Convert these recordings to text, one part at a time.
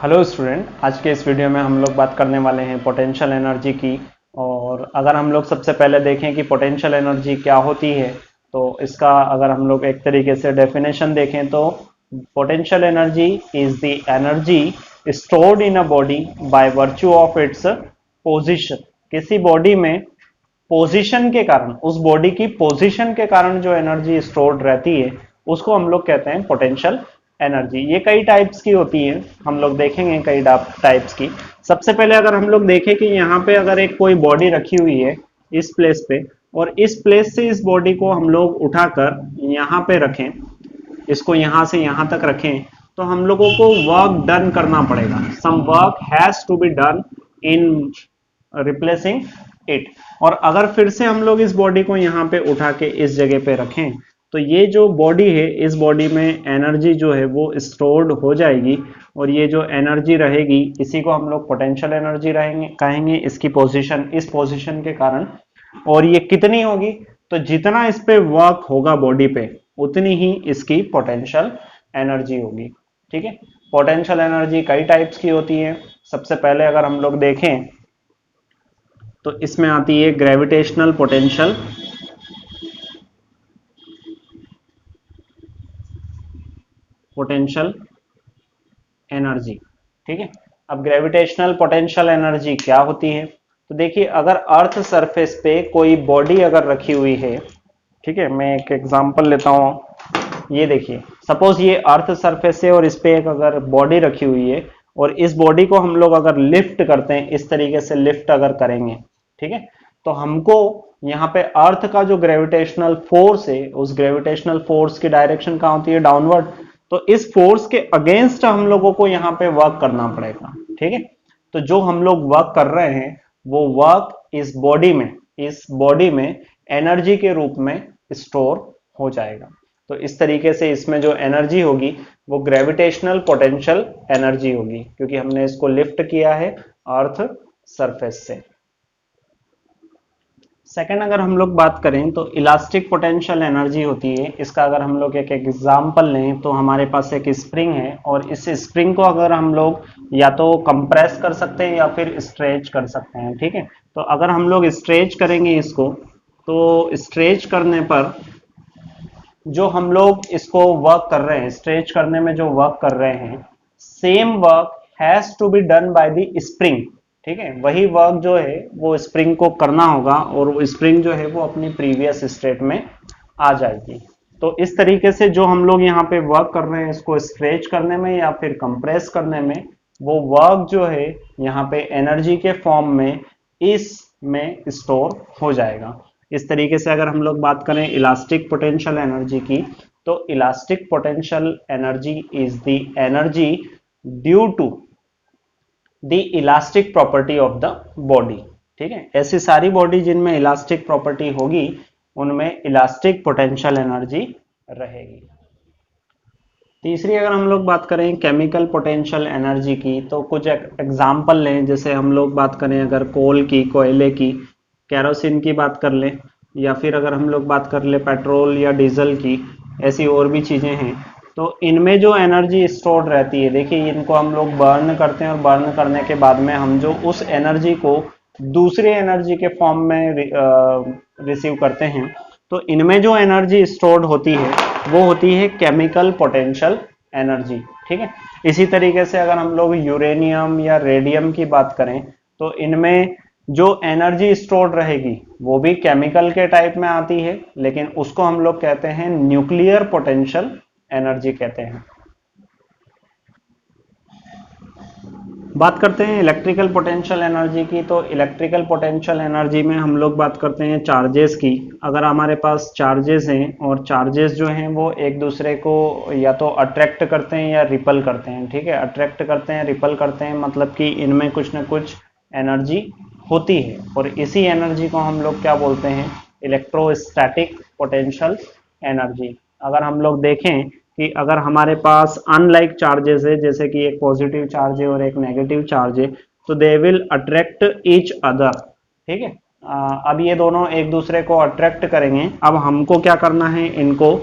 Hello student, आज के इस वीडियो में हम लोग बात करने वाले हैं पोटेंशियल एनर्जी की। और अगर हम लोग सबसे पहले देखें कि पोटेंशियल एनर्जी क्या होती है, तो इसका अगर हम लोग एक तरीके से डेफिनेशन देखें तो potential energy is the energy stored in a body by virtue of its position. किसी बॉडी में पोजीशन के कारण, उस बॉडी की पोजीशन के कारण जो एनर्जी स्टोर्ड रहती है उसको हम लोग कहते हैं पोटेंशियल एनर्जी। ये कई टाइप्स की होती है, हम लोग देखेंगे कई टाइप्स की। सबसे पहले अगर हम लोग देखें कि यहाँ पे अगर एक कोई बॉडी रखी हुई है इस प्लेस पे, और इस प्लेस से इस बॉडी को हम लोग उठाकर यहाँ पे रखें, इसको यहाँ से यहाँ तक रखें, तो हम लोगों को वर्क डन करना पड़ेगा। Some work has to be done in replacing it. और अगर फिर से हम लोग इस बॉडी को यहाँ पे उठा के इस जगह पे रखें, तो ये जो बॉडी है, इस बॉडी में एनर्जी जो है वो स्टोर्ड हो जाएगी, और ये जो एनर्जी रहेगी इसी को हम लोग पोटेंशियल एनर्जी रहेंगे कहेंगे, इसकी पोजीशन, इस पोजीशन के कारण। और ये कितनी होगी, तो जितना इस पे वर्क होगा बॉडी पे उतनी ही इसकी पोटेंशियल एनर्जी होगी। ठीक है, पोटेंशियल एनर्जी कई टाइप्स की होती है। सबसे पहले अगर हम लोग देखें तो इसमें आती है ग्रेविटेशनल पोटेंशियल, पोटेंशियल एनर्जी। ठीक है, अब ग्रेविटेशनल पोटेंशियल एनर्जी क्या होती है, तो देखिए अगर अर्थ सरफेस पे कोई बॉडी अगर रखी हुई है, ठीक है, मैं एक एग्जांपल लेता हूं। ये देखिए, सपोज ये अर्थ सरफेस है और इस पे एक अगर बॉडी रखी हुई है, और इस बॉडी को हम लोग अगर लिफ्ट करते हैं, इस तरीके से लिफ्ट अगर करेंगे, ठीक है, तो हमको यहाँ पे अर्थ का जो ग्रेविटेशनल फोर्स है, उस ग्रेविटेशनल फोर्स की डायरेक्शन कहाँ होती है, डाउनवर्ड। तो इस फोर्स के अगेंस्ट हम लोगों को यहाँ पे वर्क करना पड़ेगा। ठीक है, तो जो हम लोग वर्क कर रहे हैं वो वर्क इस बॉडी में एनर्जी के रूप में स्टोर हो जाएगा। तो इस तरीके से इसमें जो एनर्जी होगी वो ग्रेविटेशनल पोटेंशियल एनर्जी होगी, क्योंकि हमने इसको लिफ्ट किया है अर्थ सरफेस से। सेकंड अगर हम लोग बात करें तो इलास्टिक पोटेंशियल एनर्जी होती है। इसका अगर हम लोग एक एग्जांपल लें तो हमारे पास एक स्प्रिंग है, और इस स्प्रिंग को अगर हम लोग या तो कंप्रेस कर सकते हैं या फिर स्ट्रेच कर सकते हैं। ठीक है, तो अगर हम लोग स्ट्रेच करेंगे इसको, तो स्ट्रेच करने पर जो हम लोग इसको वर्क कर रहे हैं, स्ट्रेच करने में जो वर्क कर रहे हैं, same work has to be done by the spring. ठीक है, वही वर्क जो है वो स्प्रिंग को करना होगा, और वो स्प्रिंग जो है वो अपनी प्रीवियस स्टेट में आ जाएगी। तो इस तरीके से जो हम लोग यहाँ पे वर्क कर रहे हैं, इसको स्ट्रेच करने में या फिर कंप्रेस करने में, वो वर्क जो है यहाँ पे एनर्जी के फॉर्म में इसमें स्टोर हो जाएगा। इस तरीके से अगर हम लोग बात करें इलास्टिक पोटेंशियल एनर्जी की, तो elastic potential energy is the energy due to the elastic property of the body. ठीक है, ऐसी सारी बॉडी जिनमें इलास्टिक प्रॉपर्टी होगी उनमें इलास्टिक पोटेंशियल एनर्जी रहेगी। तीसरी अगर हम लोग बात करें केमिकल पोटेंशियल एनर्जी की, तो कुछ एग्जाम्पल लें। जैसे हम लोग बात करें अगर कोल की, कोयले की, केरोसिन की बात कर लें, या फिर अगर हम लोग बात कर ले पेट्रोल या डीजल की, ऐसी और भी चीजें हैं। तो इनमें जो एनर्जी स्टोर्ड रहती है, देखिए इनको हम लोग बर्न करते हैं, और बर्न करने के बाद में हम जो उस एनर्जी को दूसरे एनर्जी के फॉर्म में रिसीव करते हैं, तो इनमें जो एनर्जी स्टोर्ड होती है वो होती है केमिकल पोटेंशियल एनर्जी। ठीक है, इसी तरीके से अगर हम लोग यूरेनियम या रेडियम की बात करें, तो इनमें जो एनर्जी स्टोर्ड रहेगी वो भी केमिकल के टाइप में आती है, लेकिन उसको हम लोग कहते हैं न्यूक्लियर पोटेंशियल एनर्जी कहते हैं। बात करते हैं इलेक्ट्रिकल पोटेंशियल एनर्जी की, तो इलेक्ट्रिकल पोटेंशियल एनर्जी में हम लोग बात करते हैं चार्जेस की। अगर हमारे पास चार्जेस हैं, और चार्जेस जो हैं वो एक दूसरे को या तो अट्रैक्ट करते हैं या रिपल करते हैं। ठीक है, अट्रैक्ट करते हैं, रिपल करते हैं, मतलब कि इनमें कुछ ना कुछ एनर्जी होती है, और इसी एनर्जी को हम लोग क्या बोलते हैं, इलेक्ट्रोस्टैटिक पोटेंशियल एनर्जी। अगर हम लोग देखें कि अगर हमारे पास अनलाइक चार्जेस है, जैसे कि एक पॉजिटिव चार्ज है और एक नेगेटिव चार्ज है, तो they will attract each other. ठीक है, अब ये दोनों एक दूसरे को अट्रैक्ट करेंगे। अब हमको क्या करना है, इनको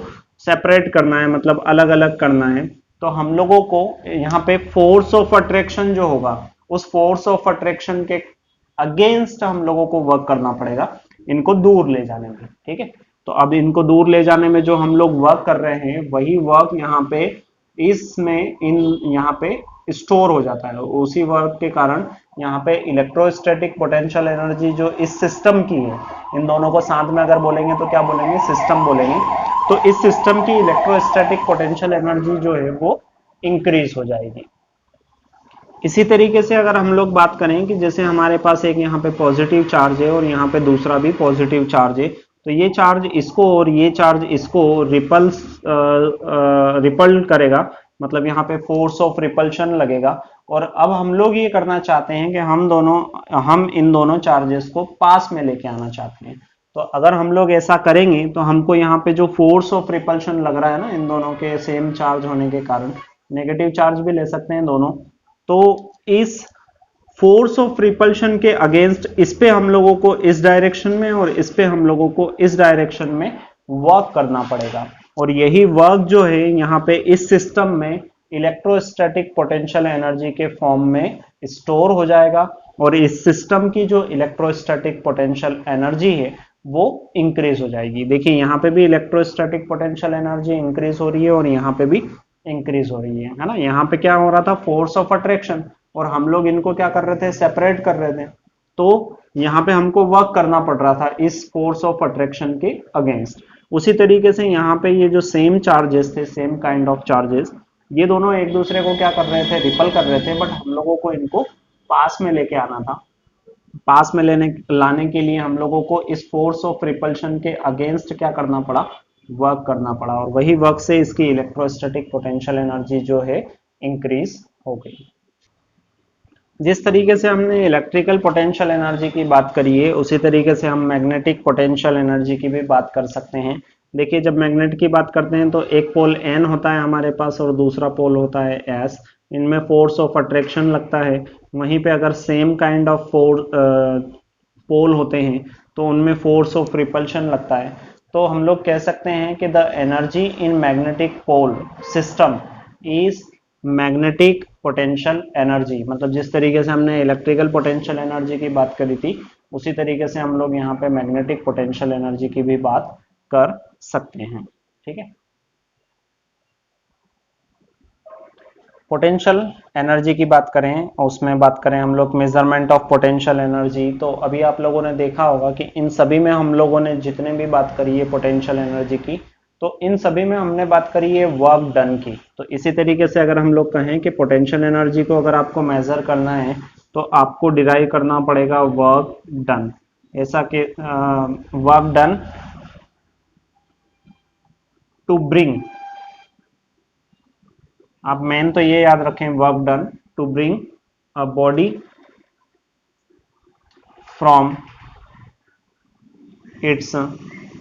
सेपरेट करना है, मतलब अलग अलग करना है। तो हम लोगों को यहाँ पे फोर्स ऑफ अट्रैक्शन जो होगा, उस फोर्स ऑफ अट्रैक्शन के अगेंस्ट हम लोगों को वर्क करना पड़ेगा इनको दूर ले जाने में। ठीक है, तो अब इनको दूर ले जाने में जो हम लोग वर्क कर रहे हैं वही वर्क यहाँ पे इसमें इन यहाँ पे स्टोर हो जाता है। उसी वर्क के कारण यहाँ पे इलेक्ट्रोस्टैटिक पोटेंशियल एनर्जी जो इस सिस्टम की है, इन दोनों को साथ में अगर बोलेंगे तो क्या बोलेंगे, सिस्टम बोलेंगे। तो इस सिस्टम की इलेक्ट्रोस्टैटिक पोटेंशियल एनर्जी जो है वो इंक्रीज हो जाएगी। इसी तरीके से अगर हम लोग बात करें कि जैसे हमारे पास एक यहाँ पे पॉजिटिव चार्ज है और यहाँ पे दूसरा भी पॉजिटिव चार्ज है, तो ये चार्ज इसको और ये चार्ज इसको रिपल करेगा, मतलब यहाँ पे फोर्स ऑफ रिपल्शन लगेगा। और अब हम लोग ये करना चाहते हैं कि हम इन दोनों चार्जेस को पास में लेके आना चाहते हैं। तो अगर हम लोग ऐसा करेंगे तो हमको यहाँ पे जो फोर्स ऑफ रिपल्शन लग रहा है ना इन दोनों के सेम चार्ज होने के कारण, नेगेटिव चार्ज भी ले सकते हैं दोनों, तो इस फोर्स ऑफ रिपल्शन के अगेंस्ट इस पे हम लोगों को इस डायरेक्शन में और इस पे हम लोगों को इस डायरेक्शन में वर्क करना पड़ेगा। और यही वर्क जो है यहाँ पे इस सिस्टम में इलेक्ट्रोस्टैटिक पोटेंशियल एनर्जी के फॉर्म में स्टोर हो जाएगा और इस सिस्टम की जो इलेक्ट्रोस्टैटिक पोटेंशियल एनर्जी है वो इंक्रीज हो जाएगी। देखिए यहाँ पे भी इलेक्ट्रोस्टैटिक पोटेंशियल एनर्जी इंक्रीज हो रही है और यहाँ पे भी इंक्रीज हो रही है ना। यहाँ पे क्या हो रहा था, फोर्स ऑफ अट्रैक्शन, और हम लोग इनको क्या कर रहे थे, सेपरेट कर रहे थे। तो यहाँ पे हमको वर्क करना पड़ रहा था इस फोर्स ऑफ अट्रैक्शन के अगेंस्ट। उसी तरीके से यहाँ पे ये जो सेम चार्जेस थे, सेम काइंड ऑफ चार्जेस, ये दोनों एक दूसरे को क्या कर रहे थे, रिपल कर रहे थे, बट हम लोगों को इनको पास में लेके आना था। पास में लाने के लिए हम लोगों को इस फोर्स ऑफ रिपल्शन के अगेंस्ट क्या करना पड़ा, वर्क करना पड़ा, और वही वर्क से इसकी इलेक्ट्रोस्टैटिक पोटेंशियल एनर्जी जो है इंक्रीज हो गई। जिस तरीके से हमने इलेक्ट्रिकल पोटेंशियल एनर्जी की बात करी है उसी तरीके से हम मैग्नेटिक पोटेंशियल एनर्जी की भी बात कर सकते हैं। देखिए जब मैग्नेट की बात करते हैं तो एक पोल N होता है हमारे पास और दूसरा पोल होता है S। इनमें फोर्स ऑफ अट्रैक्शन लगता है। वहीं पे अगर सेम काइंड ऑफ पोल होते हैं तो उनमें फोर्स ऑफ रिपल्शन लगता है। तो हम लोग कह सकते हैं कि the energy in magnetic pole system is magnetic potential energy. मतलब जिस तरीके से हमने इलेक्ट्रिकल पोटेंशियल एनर्जी की बात करी थी उसी तरीके से हम लोग यहाँ पे मैग्नेटिक पोटेंशियल एनर्जी की भी बात कर सकते हैं। ठीक है, पोटेंशियल एनर्जी की बात करें और उसमें बात करें हम लोग मेजरमेंट ऑफ पोटेंशियल एनर्जी, तो अभी आप लोगों ने देखा होगा कि इन सभी में हम लोगों ने जितने भी बात करी है पोटेंशियल एनर्जी की, तो इन सभी में हमने बात करी है वर्क डन की। तो इसी तरीके से अगर हम लोग कहें कि पोटेंशियल एनर्जी को अगर आपको मेजर करना है तो आपको डिराइव करना पड़ेगा वर्क डन। ऐसा कि वर्क डन टू ब्रिंग, आप मेन तो ये याद रखें, work done to bring a body from its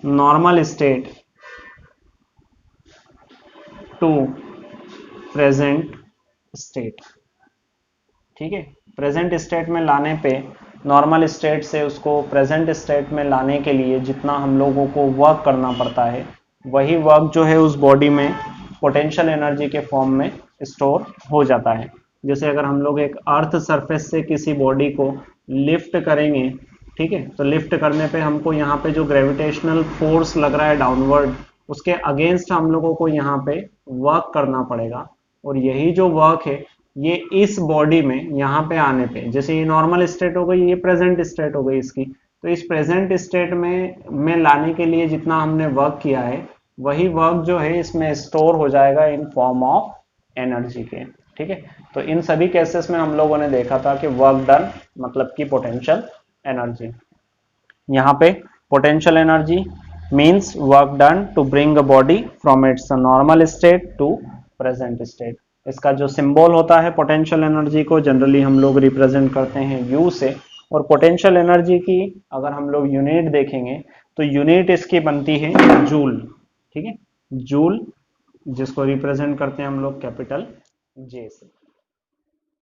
normal state to present state. ठीक है, प्रेजेंट स्टेट में लाने पे, नॉर्मल स्टेट से उसको प्रेजेंट स्टेट में लाने के लिए जितना हम लोगों को वर्क करना पड़ता है वही वर्क जो है उस बॉडी में पोटेंशियल एनर्जी के फॉर्म में स्टोर हो जाता है। जैसे अगर हम लोग एक अर्थ सरफेस से किसी बॉडी को लिफ्ट करेंगे, ठीक है, तो लिफ्ट करने पे हमको यहाँ पे जो ग्रेविटेशनल फोर्स लग रहा है डाउनवर्ड, उसके अगेंस्ट हम लोगों को यहाँ पे वर्क करना पड़ेगा। और यही जो वर्क है ये इस बॉडी में यहाँ पे आने पे, जैसे ये नॉर्मल स्टेट हो गई, ये प्रेजेंट स्टेट हो गई इसकी, तो इस प्रेजेंट स्टेट में लाने के लिए जितना हमने वर्क किया है वही वर्क जो है इसमें स्टोर हो जाएगा इन फॉर्म ऑफ एनर्जी के। ठीक है, तो इन सभी केसेस में हम लोगों ने देखा था कि वर्क डन मतलब कि पोटेंशियल एनर्जी। यहाँ पे potential energy means work done to bring a body from its normal state to present state. इसका जो सिंबल होता है पोटेंशियल एनर्जी को जनरली हम लोग रिप्रेजेंट करते हैं U से। और पोटेंशियल एनर्जी की अगर हम लोग यूनिट देखेंगे तो यूनिट इसकी बनती है जूल। ठीक है, जूल, जिसको रिप्रेजेंट करते हैं हम लोग कैपिटल J से।